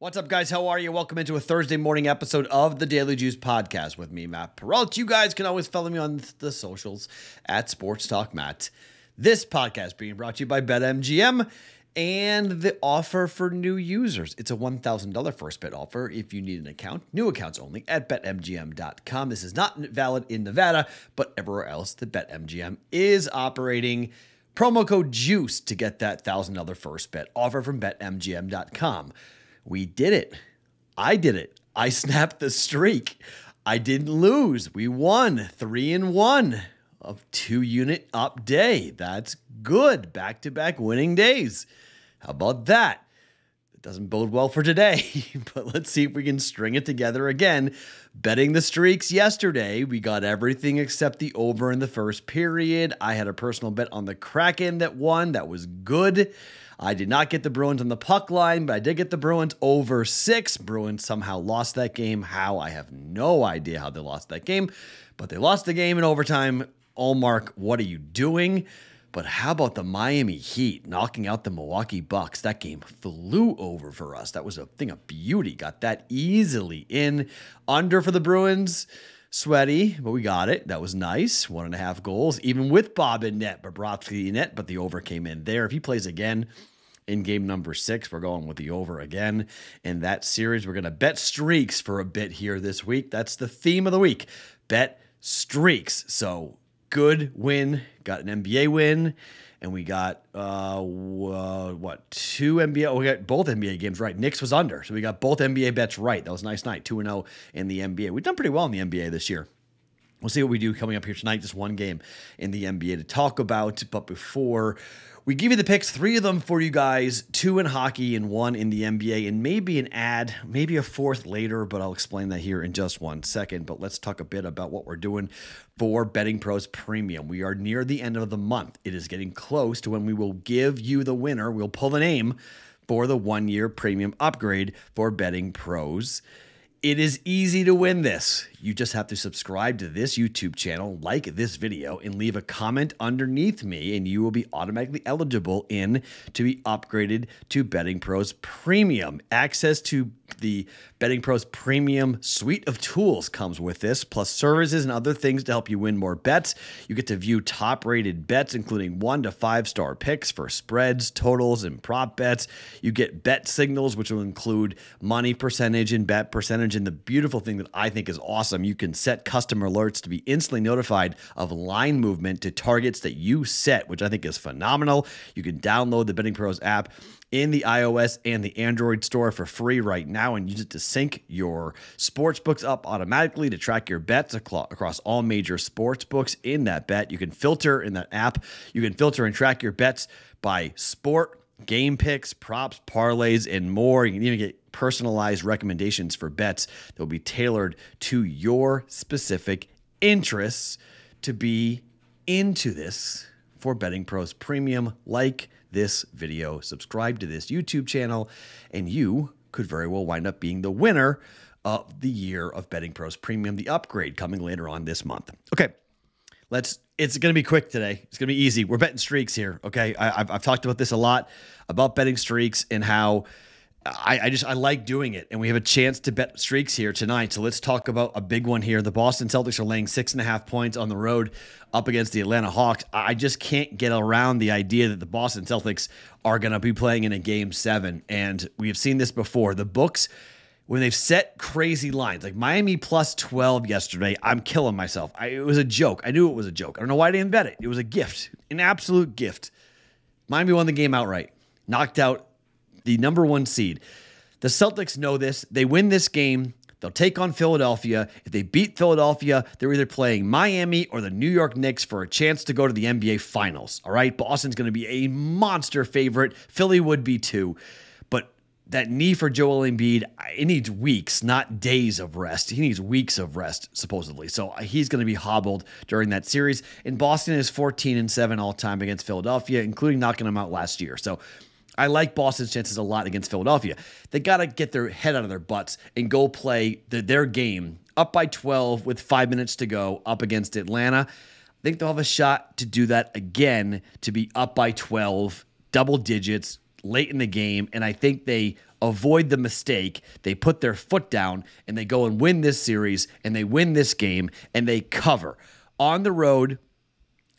What's up, guys? How are you? Welcome into a Thursday morning episode of the Daily Juice Podcast with me, Matt Perrault. You guys can always follow me on the socials at Sports Talk Matt. This podcast being brought to you by BetMGM and the offer for new users. It's a $1,000 first bet offer if you need an account. New accounts only at BetMGM.com. This is not valid in Nevada, but everywhere else that BetMGM is operating. Promo code JUICE to get that $1,000 first bet offer from BetMGM.com. We did it. I did it. I snapped the streak. I didn't lose. We won 3-1 of 2-unit up day. That's good. Back-to-back winning days. How about that? It doesn't bode well for today, but let's see if we can string it together again. Betting the streaks yesterday, we got everything except the over in the first period. I had a personal bet on the Kraken that won. That was good. I did not get the Bruins on the puck line, but I did get the Bruins over 6. Bruins somehow lost that game. How? I have no idea how they lost that game, but they lost the game in overtime. Allmark, what are you doing? But how about the Miami Heat knocking out the Milwaukee Bucks? That game flew over for us. That was a thing of beauty. Got that easily in. Under for the Bruins. Sweaty, but we got it. That was nice. 1.5 goals, even with Bob in net, Bobrovsky in net, but the over came in there. If he plays again in game number 6, we're going with the over again. In that series, we're going to bet streaks for a bit here this week. That's the theme of the week. Bet streaks. So good win. Got an NBA win. And we got, 2 NBA? Oh, we got both NBA games right. Knicks was under. So we got both NBA bets right. That was a nice night. 2-0 in the NBA. We've done pretty well in the NBA this year. We'll see what we do coming up here tonight. Just one game in the NBA to talk about. But before we give you the picks, 3 of them for you guys, 2 in hockey and 1 in the NBA, and maybe an ad, maybe a 4th later, but I'll explain that here in just 1 second. But let's talk a bit about what we're doing for BettingPros Premium. We are near the end of the month. It is getting close to when we will give you the winner. We'll pull the name for the 1-year premium upgrade for BettingPros. It is easy to win this. You just have to subscribe to this YouTube channel, like this video, and leave a comment underneath me, and you will be automatically eligible to be upgraded to BettingPros Premium. Access to the BettingPros Premium suite of tools comes with this, plus services and other things to help you win more bets. You get to view top-rated bets, including 1 to 5-star picks for spreads, totals, and prop bets. You get bet signals, which will include money percentage and bet percentage. And the beautiful thing that I think is awesome, you can set custom alerts to be instantly notified of line movement to targets that you set, which I think is phenomenal. You can download the BettingPros app in the iOS and the Android store for free right now and use it to sync your sports books up automatically to track your bets across all major sports books in that bet. You can filter in that app. You can filter and track your bets by sport, game picks, props, parlays, and more. You can even get personalized recommendations for bets that will be tailored to your specific interests. To be into this for BettingPros Premium, like this video, subscribe to this YouTube channel, and you could very well wind up being the winner of the year of BettingPros Premium, the upgrade coming later on this month. Okay, it's going to be quick today. It's going to be easy. We're betting streaks here, okay? I've talked about this a lot, about betting streaks and how I like doing it, and we have a chance to bet streaks here tonight. So let's talk about a big one here. The Boston Celtics are laying 6.5 points on the road up against the Atlanta Hawks. I just can't get around the idea that the Boston Celtics are going to be playing in a Game 7, and we have seen this before. The books, when they've set crazy lines, like Miami plus 12 yesterday, I'm killing myself. It was a joke. I knew it was a joke. I don't know why I didn't bet it. It was a gift, an absolute gift. Miami won the game outright, knocked out the number 1 seed. The Celtics know this. They win this game, they'll take on Philadelphia. If they beat Philadelphia, they're either playing Miami or the New York Knicks for a chance to go to the NBA Finals. All right, Boston's going to be a monster favorite. Philly would be too. But that knee for Joel Embiid, it needs weeks, not days of rest. He needs weeks of rest, supposedly. So he's going to be hobbled during that series. And Boston is 14-7 all-time against Philadelphia, including knocking them out last year. So I like Boston's chances a lot against Philadelphia. They got to get their head out of their butts and go play their game up by 12 with 5 minutes to go up against Atlanta. I think they'll have a shot to do that again, to be up by 12, double digits, late in the game, and I think they avoid the mistake. They put their foot down, and they go and win this series, and they win this game, and they cover. On the road,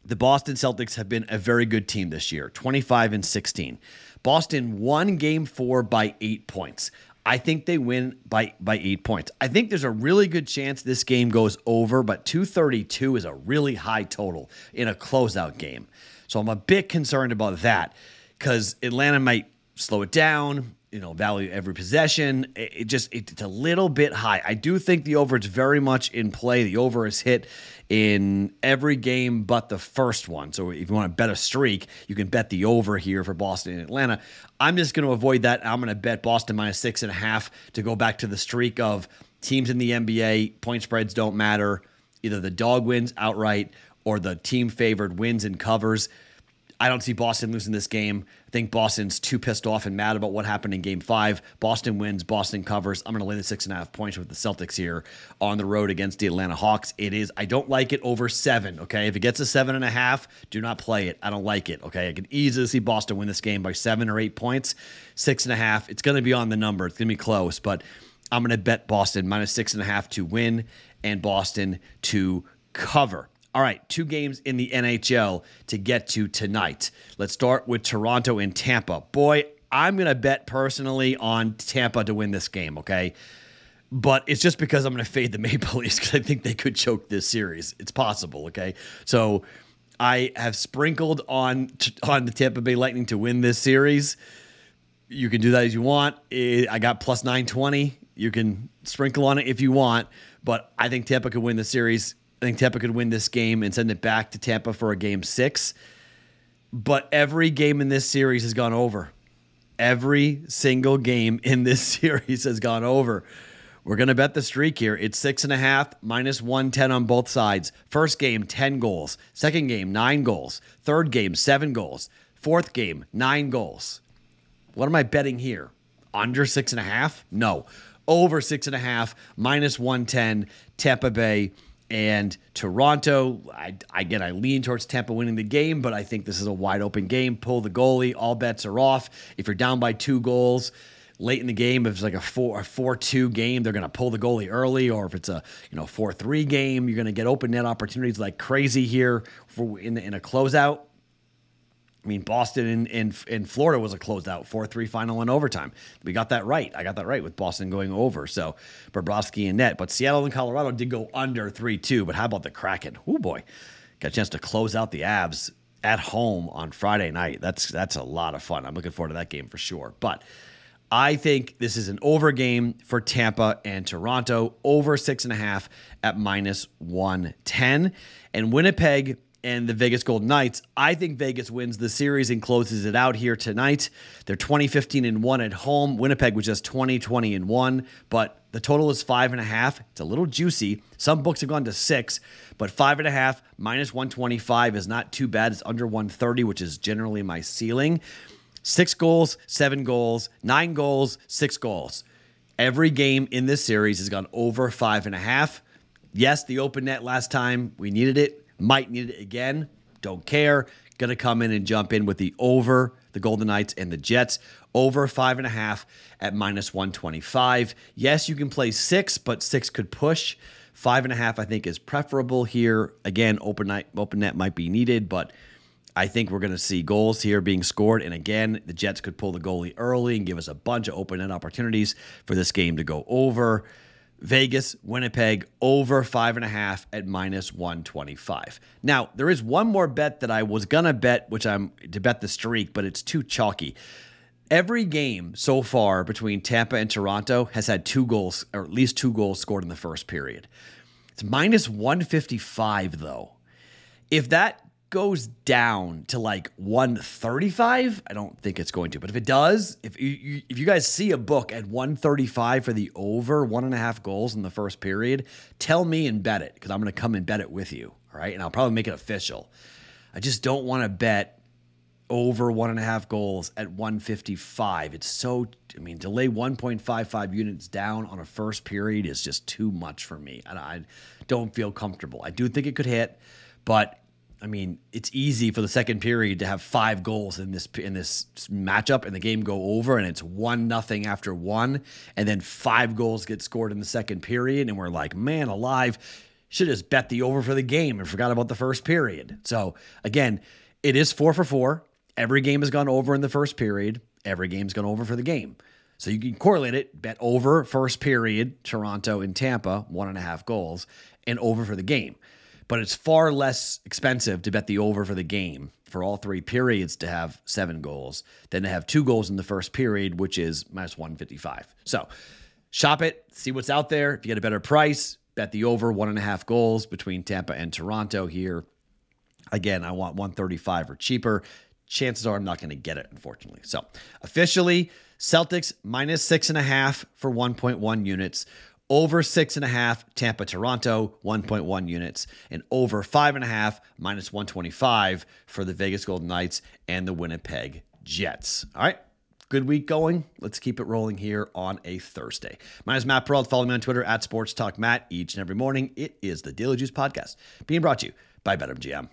the Boston Celtics have been a very good team this year, 25-16. Boston won Game 4 by 8 points. I think they win by 8 points. I think there's a really good chance this game goes over, but 232 is a really high total in a closeout game. So I'm a bit concerned about that because Atlanta might slow it down, value every possession. It's a little bit high. I do think the over is very much in play. The over is hit in every game but the first one. So if you want to bet a streak, you can bet the over here for Boston and Atlanta. I'm just going to avoid that. I'm going to bet Boston minus 6.5 to go back to the streak of teams in the NBA. Point spreads don't matter. Either the dog wins outright or the team favored wins and covers. I don't see Boston losing this game. I think Boston's too pissed off and mad about what happened in Game 5. Boston wins. Boston covers. I'm going to lay the 6.5 points with the Celtics here on the road against the Atlanta Hawks. I don't like it over 7, okay? If it gets a 7.5, do not play it. I don't like it, okay? I could easily see Boston win this game by 7 or 8 points. 6.5, it's going to be on the number. It's going to be close, but I'm going to bet Boston minus 6.5 to win and Boston to cover. All right, 2 games in the NHL to get to tonight. Let's start with Toronto and Tampa. Boy, I'm going to bet personally on Tampa to win this game, okay? But it's just because I'm going to fade the Maple Leafs because I think they could choke this series. It's possible, okay? So I have sprinkled on the Tampa Bay Lightning to win this series. You can do that as you want. I got plus 920. You can sprinkle on it if you want, but I think Tampa could win the series. I think Tampa could win this game and send it back to Tampa for a Game 6. But every game in this series has gone over. Every single game in this series has gone over. We're going to bet the streak here. It's 6.5, minus 110 on both sides. First game, 10 goals. Second game, 9 goals. Third game, 7 goals. Fourth game, 9 goals. What am I betting here? Under 6.5? No. Over 6.5, minus 110, Tampa Bay and Toronto. I lean towards Tampa winning the game, but I think this is a wide open game. Pull the goalie. All bets are off. If you're down by 2 goals late in the game, if it's like a 4-2 game, they're going to pull the goalie early. Or if it's a 4-3 game, you're going to get open net opportunities like crazy here in a closeout. I mean, Boston in Florida was a closeout, 4-3 final in overtime. We got that right. I got that right with Boston going over. So Bobrovsky and net. But Seattle and Colorado did go under 3-2. But how about the Kraken? Oh boy, got a chance to close out the Avs at home on Friday night. That's a lot of fun. I'm looking forward to that game for sure. But I think this is an over game for Tampa and Toronto, over 6.5 at minus 110. And Winnipeg and the Vegas Golden Knights, I think Vegas wins the series and closes it out here tonight. They're 20-15-1 at home. Winnipeg was just 20-20-1, but the total is 5.5. It's a little juicy. Some books have gone to 6, but 5.5 minus 125 is not too bad. It's under 130, which is generally my ceiling. 6 goals, 7 goals, 9 goals, 6 goals. Every game in this series has gone over 5.5. Yes, the open net last time, we needed it. Might need it again. Don't care. Going to come in and jump in with the over, the Golden Knights and the Jets. Over 5.5 at minus 125. Yes, you can play 6, but 6 could push. 5.5, I think, is preferable here. Again, open net might be needed, but I think we're going to see goals here being scored. And again, the Jets could pull the goalie early and give us a bunch of open net opportunities for this game to go over. Vegas, Winnipeg, over 5.5 at minus 125. Now, there is one more bet that I was going to bet, which I'm to bet the streak, but it's too chalky. Every game so far between Tampa and Toronto has had 2 goals, or at least 2 goals scored in the first period. It's minus 155, though. If that goes down to like 135, I don't think it's going to, but if it does, if you guys see a book at 135 for the over 1.5 goals in the first period, tell me and bet it, because I'm going to come and bet it with you. All right, and I'll probably make it official. I just don't want to bet over 1.5 goals at 155. It's so, delay 1.55 units down on a first period is just too much for me, and I don't feel comfortable. I do think it could hit, but I mean, it's easy for the second period to have 5 goals in this matchup and the game go over and it's 1-0 after 1, and then 5 goals get scored in the second period, and we're like, man alive, should have just bet the over for the game and forgot about the first period. So again, it is 4 for 4. Every game has gone over in the first period. Every game's gone over for the game. So you can correlate it, bet over first period, Toronto and Tampa, 1.5 goals, and over for the game. But it's far less expensive to bet the over for the game for all 3 periods to have 7 goals than to have 2 goals in the first period, which is minus 155. So shop it, see what's out there. If you get a better price, bet the over 1.5 goals between Tampa and Toronto here. Again, I want 135 or cheaper. Chances are I'm not going to get it, unfortunately. So officially, Celtics minus 6.5 for 1.1 units. Over 6.5, Tampa, Toronto, 1.1 units, and over 5.5, minus 125 for the Vegas Golden Knights and the Winnipeg Jets. All right, good week going. Let's keep it rolling here on a Thursday. My name is Matt Perrault. Follow me on Twitter at SportsTalkMatt. Each and every morning, it is the Daily Juice Podcast, being brought to you by BetMGM.